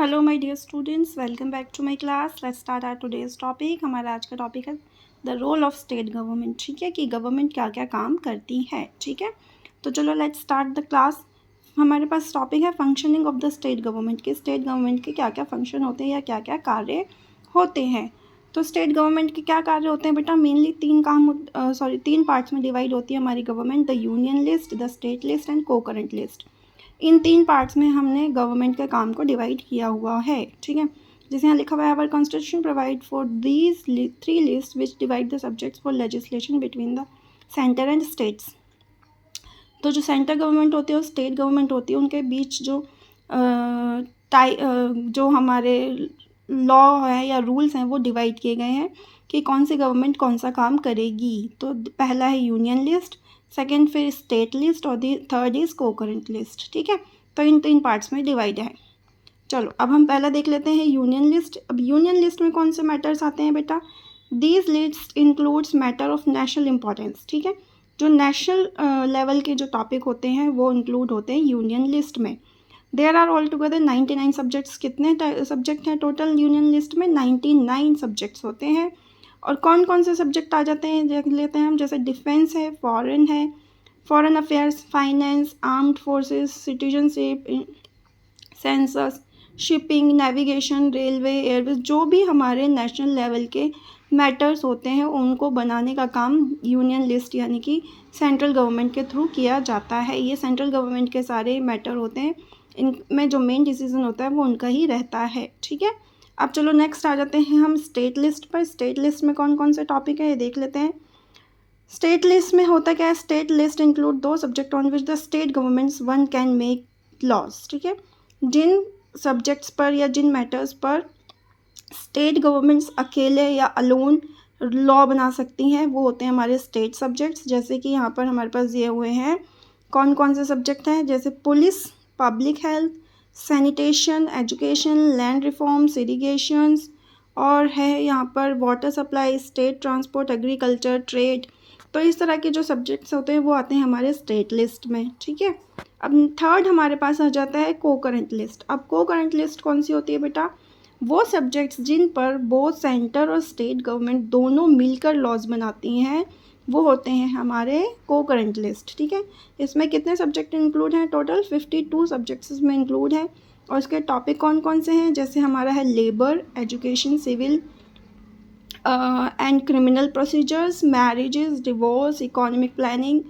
Hello my dear students, welcome back to my class. Let's start our today's topic. हमारा आज का topic है the role of state government. ठीक है, कि गवर्नमेंट क्या क्या काम करती है। ठीक है, तो चलो लेट्स स्टार्ट द क्लास। हमारे पास टॉपिक है functioning of the state government, कि स्टेट गवर्नमेंट के क्या क्या फंक्शन होते हैं या क्या क्या कार्य होते हैं। तो स्टेट गवर्नमेंट के क्या कार्य होते हैं बेटा? मेनली तीन पार्ट्स में डिवाइड होती है हमारी government: the union list, the state list and को करंट लिस्ट। इन तीन पार्ट्स में हमने गवर्नमेंट के काम को डिवाइड किया हुआ है। ठीक है, जैसे यहाँ लिखा हुआ है our constitution provide for these three list which divide the subjects for legislation between the centre and states. तो जो सेंटर गवर्नमेंट होती है और स्टेट गवर्नमेंट होती है, उनके बीच जो हमारे लॉ है या रूल्स हैं वो डिवाइड किए गए हैं कि कौन सी गवर्नमेंट कौन सा काम करेगी। तो पहला है यूनियन लिस्ट, सेकंड फिर स्टेट लिस्ट और थर्ड इज़ कोकरेंट लिस्ट। ठीक है, तो इन तीन पार्ट्स में डिवाइड है। चलो अब हम पहला देख लेते हैं यूनियन लिस्ट। अब यूनियन लिस्ट में कौन से मैटर्स आते हैं बेटा? These list includes matter of national importance. ठीक है, जो नेशनल लेवल के जो टॉपिक होते हैं वो इंक्लूड होते हैं यूनियन लिस्ट में। There are altogether 99 subjects. कितने सब्जेक्ट हैं टोटल यूनियन लिस्ट में? 99 सब्जेक्ट्स होते हैं। और कौन कौन से सब्जेक्ट आ जाते हैं देख लेते हैं हम। जैसे डिफेंस है, foreign affairs, finance, armed forces, citizenship, census, shipping, navigation, railway, Airways, जो भी हमारे नेशनल लेवल के मैटर्स होते हैं उनको बनाने का काम यूनियन लिस्ट यानी कि सेंट्रल गवर्नमेंट के थ्रू किया जाता है। ये सेंट्रल गवर्नमेंट के सारे मैटर होते हैं, इनमें जो मेन डिसीजन होता है वो उनका ही रहता है। ठीक है, अब चलो नेक्स्ट आ जाते हैं हम स्टेट लिस्ट पर। स्टेट लिस्ट में कौन कौन से टॉपिक है ये देख लेते हैं। स्टेट लिस्ट में होता क्या है? State list include those subject on which the state governments alone can make laws. ठीक है, जिन सब्जेक्ट्स पर या जिन मैटर्स पर स्टेट गवर्नमेंट्स अकेले या अलोन लॉ बना सकती हैं वो होते हैं हमारे स्टेट सब्जेक्ट्स। जैसे कि यहाँ पर हमारे पास दिए हुए हैं कौन कौन से सब्जेक्ट हैं, जैसे police, public health, sanitation, education, land reforms, irrigations, और है यहाँ पर water supply, state transport, agriculture, trade. तो इस तरह के जो सब्जेक्ट्स होते हैं वो आते हैं हमारे स्टेट लिस्ट में। ठीक है, अब थर्ड हमारे पास आ जाता है को करंट लिस्ट। अब को करंट लिस्ट कौन सी होती है बेटा? वो सब्जेक्ट्स जिन पर बोथ सेंटर और स्टेट गवर्नमेंट दोनों मिलकर लॉज बनाती हैं वो होते हैं हमारे को करंट लिस्ट। ठीक है, इसमें कितने सब्जेक्ट इंक्लूड हैं? टोटल 52 सब्जेक्ट्स इसमें इंक्लूड है। और इसके टॉपिक कौन कौन से हैं? जैसे हमारा है labour, education, civil and criminal procedures, marriages, divorce, economic planning,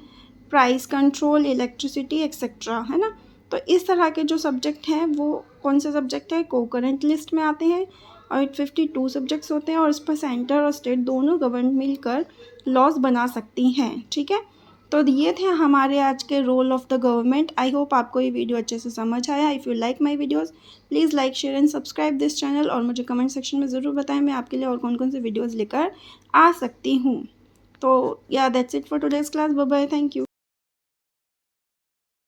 price control, electricity etcetera, है ना। तो इस तरह के जो सब्जेक्ट हैं वो कौन से सब्जेक्ट हैं? को करंट लिस्ट में आते हैं। और 52 सब्जेक्ट्स होते हैं और इस पर सेंटर और स्टेट दोनों गवर्नमेंट मिलकर लॉज बना सकती हैं। ठीक है, तो ये थे हमारे आज के role of the government. I hope आपको ये वीडियो अच्छे से समझ आया। If you like my videos please like, share and subscribe this channel. और मुझे कमेंट सेक्शन में ज़रूर बताएं मैं आपके लिए और कौन कौन से वीडियोज़ लेकर आ सकती हूँ। तो या that's it for today's class. Bye bye, thank you.